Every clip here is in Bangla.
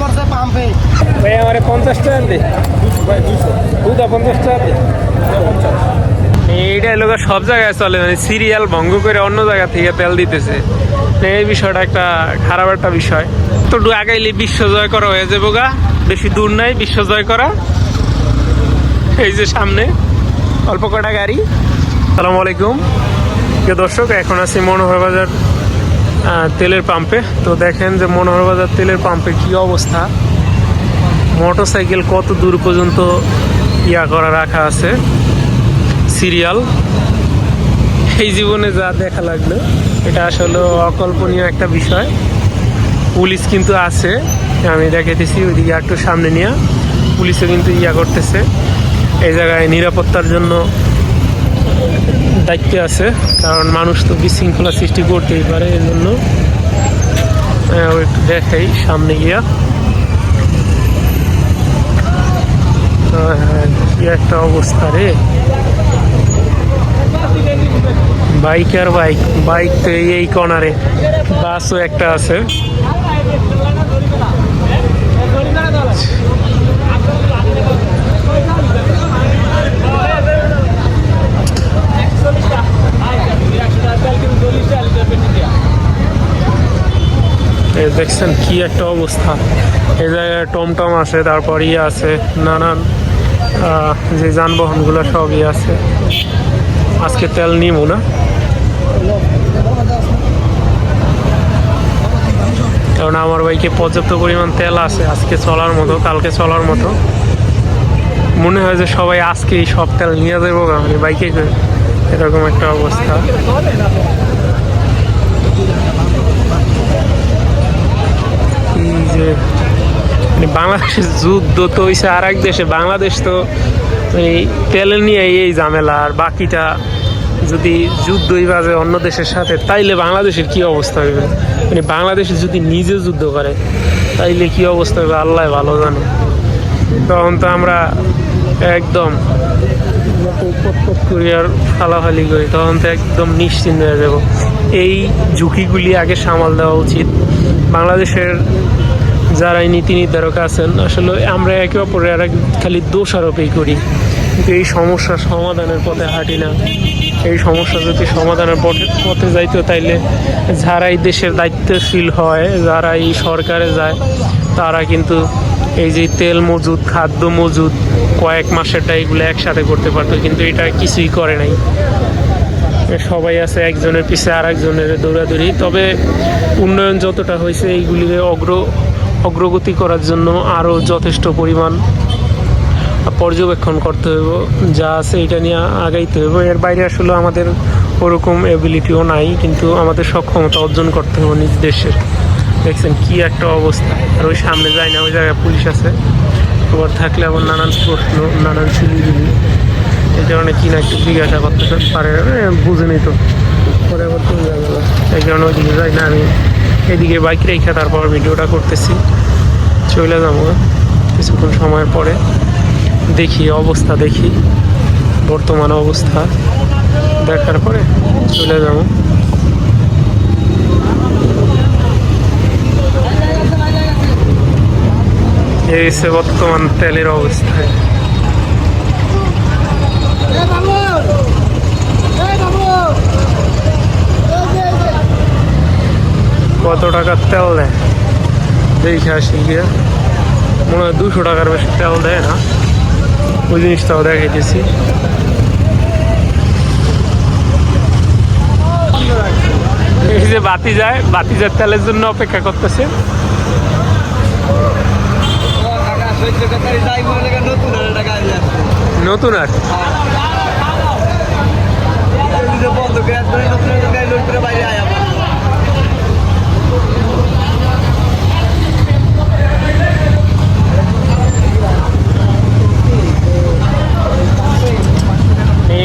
করছে পাম্পে। ভাই আমার 50 টাকা দে, 50 টাকা দে। এইটা লোক সব জায়গায় চলে, মানে সিরিয়াল ভঙ্গ করে অন্য জায়গা থেকে তেল দিতেছে। এই বিষয়টা একটা খারাপ একটা বিষয়। তো আগাইলে বিশ্ব জয় করা হয়ে যাবো গা, বেশি দূর নাই বিশ্ব জয় করা। এই যে সামনে অল্প কটা গাড়ি। আসসালামু আলাইকুম প্রিয় দর্শক, এখন আছি মনোহর বাজার তেলের পাম্পে। তো দেখেন যে মনোহর বাজার তেলের পাম্পে কি অবস্থা, মোটরসাইকেল কত দূর পর্যন্ত করা রাখা আছে সিরিয়াল। এই জীবনে যা দেখা লাগলো, এটা আসলে অকল্পনীয় একটা বিষয়। পুলিশ কিন্তু আছে, আমি দেখাইতেছি ওইদিকে একটু সামনে নিয়ে, পুলিশও কিন্তু করতেছে। এই জায়গায় নিরাপত্তার জন্য দায়িত্বে আছে, কারণ মানুষ তো বিশৃঙ্খলা সৃষ্টি করতেই পারে। এই জন্য একটু দেখাই সামনে গিয়া। কি একটা অবস্থা রে, বাইক আর বাইক, বাইক তো এই কর্নারে, বাসও একটা আছে। দেখছেন কি একটা অবস্থা। এই জায়গায় টমটম আছে, তারপর আছে নানান যে যানবাহনগুলো সবই আছে। আজকে তেল নিব না, কারণ আমার বাইকে পর্যাপ্ত পরিমাণ তেল আছে আজকে চলার মতো, কালকে চলার মতো। মনে হয় যে সবাই আজকেই সব তেল নিয়ে যাবো মানে বাইকে, এরকম একটা অবস্থা। এই যে বাংলাদেশের যুদ্ধ তো হয়েছে আর এক দেশে, বাংলাদেশ তো এই তেল নিয়ে এই ঝামেলা। আর বাকিটা যদি যুদ্ধই বাজে অন্য দেশের সাথে, তাইলে বাংলাদেশের কি অবস্থা হবে? মানে বাংলাদেশ যদি নিজে যুদ্ধ করে তাইলে কি অবস্থা হবে আল্লাহ ভালো জানে। তখন তো আমরা একদম আর ফালাফালি করি, তখন তো একদম নিশ্চিন্ত হয়ে যাব। এই ঝুঁকিগুলি আগে সামাল দেওয়া উচিত। বাংলাদেশের যারা এই নীতি নির্ধারক আছেন, আসলে আমরা একে অপরের খালি দোষারোপই করি, কিন্তু এই সমস্যার সমাধানের পথে হাঁটি না। এই সমস্যা যদি সমাধানের পথে যাইতো, তাইলে যারা এই দেশের দায়িত্বশীল হয়, যারা এই সরকারে যায়, তারা কিন্তু এই যে তেল মজুদ, খাদ্য মজুদ, কয়েক মাসেরটা এগুলো একসাথে করতে পারতো, কিন্তু এটা কিছুই করে নাই। সবাই আছে একজনের পিছে আর একজনের দৌড়াদৌড়ি। তবে উন্নয়ন যতটা হয়েছে, এইগুলিকে অগ্রগতি করার জন্য আরও যথেষ্ট পরিমাণ পর্যবেক্ষণ করতে হইব, যা আছে এটা নিয়ে আগাইতে হইব। এর বাইরে আসলে আমাদের ওরকম এবিলিটিও নাই, কিন্তু আমাদের সক্ষমতা অর্জন করতে হবে নিজ দেশের। দেখছেন কি একটা অবস্থা। আর ওই সামনে যায় না, ওই জায়গায় পুলিশ আছে, খবর থাকলে আবার নানান প্রশ্ন, নানান চিলিগুলি, এই কারণে কি না একটু জিজ্ঞাসা করতে পারে, বুঝেনি তো পরে আবার চলে যাবে। এই কারণে ওইদিকে যাই না, আমি এদিকে বাইক রেখে তারপর ভিডিওটা করতেছি। চলে যাবো কিছুক্ষণ সময়ের পরে, দেখি অবস্থা, দেখি বর্তমান অবস্থা দেখার পরে চলে যাব। এই হচ্ছে বর্তমান তেলের অবস্থা। কত টাকার তেল দেয় দেখে আসি গিয়ে, মনে হয় 200 টাকার বেশি তেল দেয় না। ওই জিনিসটাও দেখাইতেছি। এই যে বাতিজার তেলের জন্য অপেক্ষা করতেছে। নতুন আর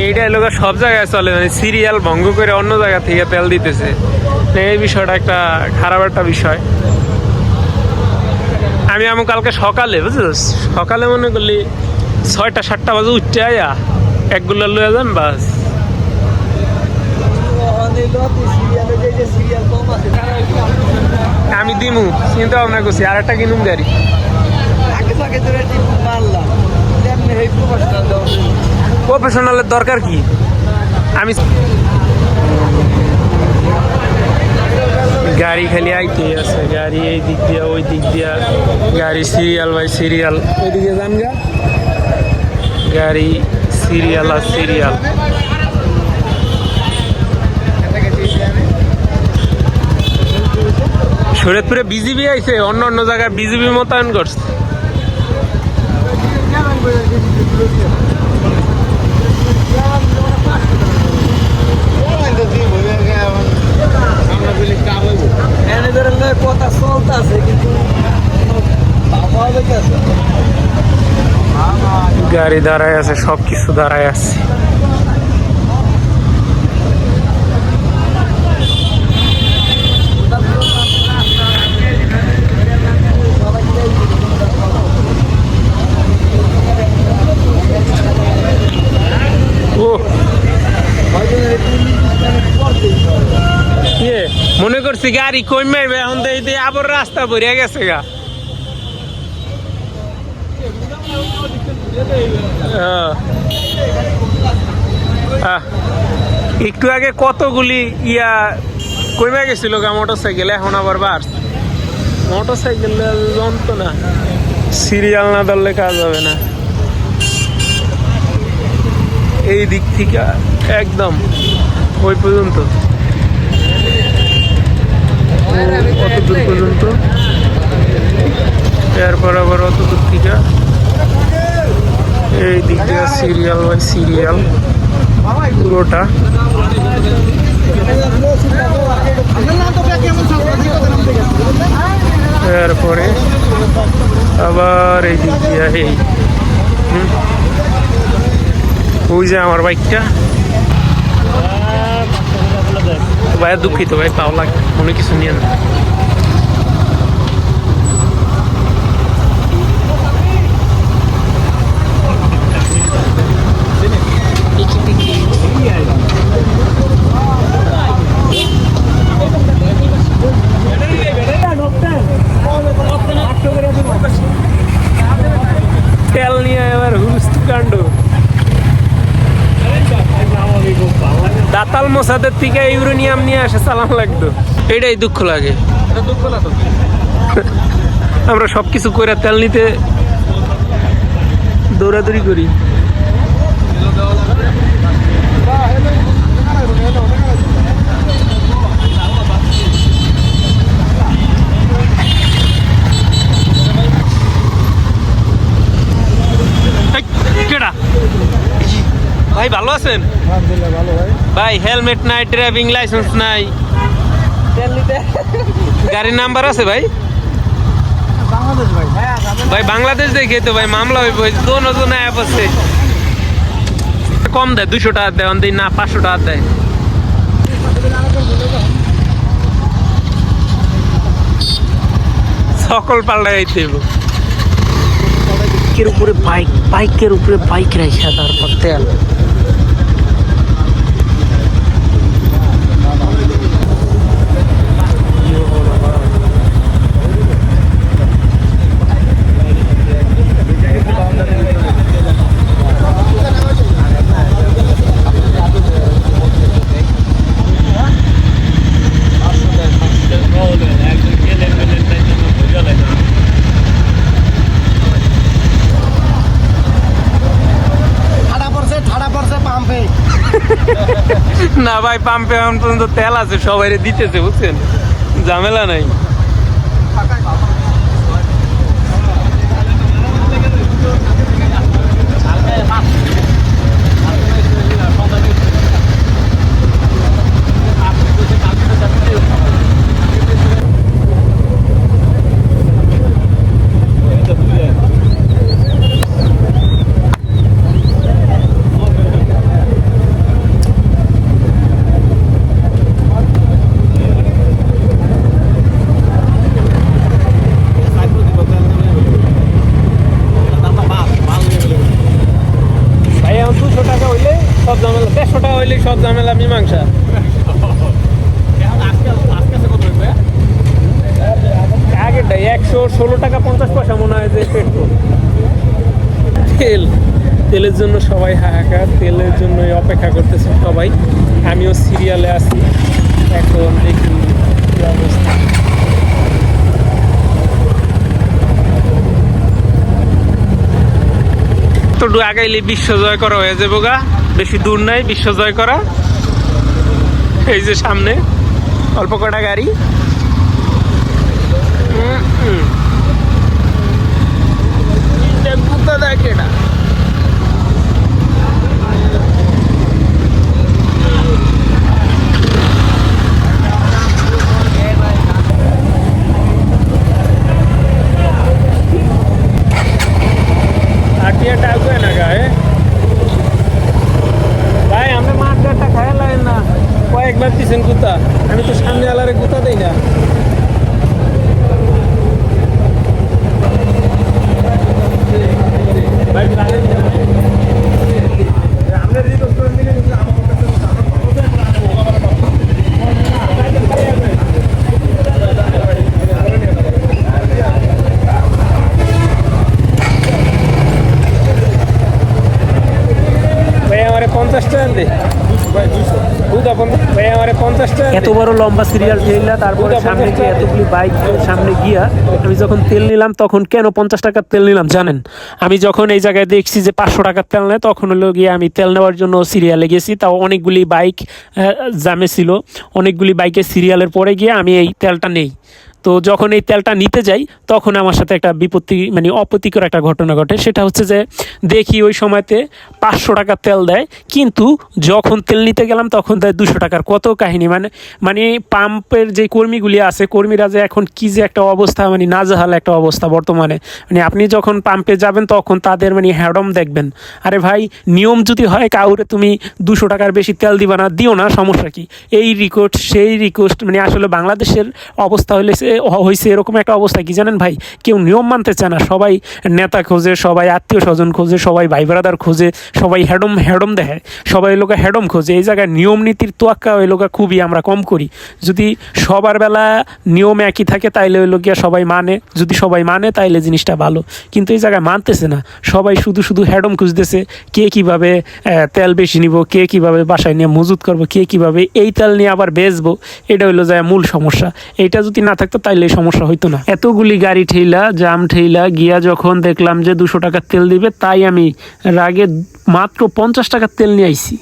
এইটা লোক সব জায়গায় চলে, মানে সিরিয়াল ভঙ্গ করে অন্য জায়গা থেকে তেল দিতেছে। এই বিষয়টা একটা খারাপ একটা বিষয়। আমি কালকে সকালে, বুঝছিস, সকালে মনে করলি 6টা-7টা বাজে উঠতে আয়া একগুলো লয়ে যান বাস। আমি আমি দিমু, চিন্তা ভাবনা করছি আর একটা কিনুম গাড়ি। প্রফেশনালের দরকার কি? আমি গাড়ি খালি আইতেই আছে, গাড়ি এই দিক দিয়া ওই দিক দিয়া, গাড়ি সিরিয়াল বাই সিরিয়াল। ওইদিকে যান গা, গাড়ি সিরিয়াল আর সিরিয়াল। শরীয়তপুরে বিজিবি আইছে, অন্য অন্য জায়গায় বিজিবি মোতায়েন করছে। কথা চলতেছে কিন্তু গাড়ি দাঁড়ায় আছে, সবকিছু দাঁড়ায় আছে। মনে করছি গাড়ি কই মারবে, এখন তো এই আবার রাস্তা ভরিয়া গেছে গা। একটু আগে কতগুলি ইয়া কমে গেছিল গা মোটর সাইকেল, এখন আবার বার। মোটর সাইকেল যন্ত্র না, সিরিয়াল না ধরলে কাজ হবে না। এই দিক থেকে একদম ওই পর্যন্ত, অত দূর পর্যন্ত, এরপর আবার অত দূর থেকে এই দিক দিয়ে সিরিয়াল বাই সিরিয়াল পুরোটা। এরপরে আবার এই দিক দিয়ে এই ওই যে আমার বাইকটা। ভাই দুঃখিত ভাই, পাও লাগে মনে কিছু নিয়ে না। তেল নিয়ে এবার হুলস্থুল কাণ্ড। দাতাল মোসাদের থেকে ইউরেনিয়াম নিয়ে আসে চালান লাগতো, এটাই দুঃখ লাগে। আমরা সবকিছু করে তেল নিতে দৌড়াদৌড়ি করি। ভাই ভালো আছেন? ভাই হেলমেট নাই, ড্রাইভিং লাইসেন্স নাই, গাড়ির নাম্বার আছে ভাই? ভাই বাংলাদেশ দেখে তো ভাই মামলা হইব, দোনো অ্যাপ আছে। কম দেয়, 200 টাকা দেয়, অন্দি না 500 টাকা দেয়। সকল পাল্টাই আইতে হইব। বাইকের উপরে বাইকের উপরে বাইক রাইসা তারপর তেল। না ভাই, পাম্পে এখন পর্যন্ত তেল আছে, সবাই দিতেছে, বুঝছেন, ঝামেলা নাই। 116 টাকা 50 পয়সা মনে হয় যে পেট্রোল। তেলের জন্য সবাই হাহাকার, তেলের জন্য অপেক্ষা করতেছে সবাই। আমিও সিরিয়ালে আছি, এখন দেখি কি অবস্থা। তো আগাইলে বিশ্ব জয় করা হয়ে যাবো গা, বেশি দূর নাই বিশ্ব জয় করা। এই যে সামনে অল্প কটা গাড়ি। দেখে না ভাই, আমরা মাঠ গাড়টা খায় লাগে না, কয়েকবার দিচ্ছেন গুতা, আমি তো সামনে আলারে গুতা দেই না। এত বড় লম্বা সিরিয়াল ঠেলা, তারপরে সামনে গিয়ে এতগুলি বাইক সামনে গিয়া আমি যখন তেল নিলাম, তখন কেন 50 টাকার তেল নিলাম জানেন? আমি যখন এই জায়গায় দেখছি যে 500 টাকার তেল নেয়, তখন হলো গিয়ে আমি তেল নেওয়ার জন্য সিরিয়ালে গেছি। তাও অনেকগুলি বাইক জামে ছিল, অনেকগুলি বাইকের সিরিয়ালের পরে গিয়ে আমি এই তেলটা নেই। তো যখন এই তেলটা নিতে যাই, তখন আমার সাথে একটা বিপত্তি মানে অপ্রীতিকর একটা ঘটনা ঘটে। সেটা হচ্ছে যে দেখি ওই সময়তে 500 টাকার তেল দেয়, কিন্তু যখন তেল নিতে গেলাম তখন দেয় 200 টাকার। কত কাহিনী! মানে পাম্পের যে কর্মীগুলি আছে, কর্মীরা যে এখন কি যে একটা অবস্থা, মানে নাজেহাল একটা অবস্থা বর্তমানে। মানে আপনি যখন পাম্পে যাবেন তখন তাদের মানে হ্যাডম দেখবেন। আরে ভাই, নিয়ম যদি হয় কাউরে তুমি 200 টাকার বেশি তেল দিবা না, দিও না, সমস্যা কি? এই রিকোয়েস্ট সেই রিকোয়েস্ট, মানে আসলে বাংলাদেশের অবস্থা হয়েছে এরকম একটা অবস্থা কি জানেন ভাই, কেউ নিয়ম মানতে চায় না। সবাই নেতা খোঁজে, সবাই আত্মীয় স্বজন খোঁজে, সবাই ভাই ব্রাদার খোঁজে, সবাই হ্যাডম দেখে, সবাই লোক হ্যাডম খোঁজে। এই জায়গায় নিয়ম নীতির তোয়াক্কা ওই লোক খুবই আমরা কম করি। যদি সবার বেলা নিয়ম একই থাকে তাইলে ওই লোকিয়া সবাই মানে, যদি সবাই মানে তাইলে জিনিসটা ভালো। কিন্তু এই জায়গায় মানতেছে না, সবাই শুধু হ্যাডম খুঁজতেছে। কে কীভাবে তেল বেশি নিব, কে কীভাবে বাসায় নিয়ে মজুত করবো, কে কীভাবে এই তেল নিয়ে আবার বেচবো, এটা হইলো যায় মূল সমস্যা। এইটা যদি না থাকতো তাইলে এই সমস্যা হইতো না। এতগুলি গাড়ি ঠেলা, জাম ঠেলা গিয়া যখন দেখলাম যে 200 টাকার তেল দিবে, তাই আমি রাগে মাত্র 50 টাকার তেল নিয়ে আইছি।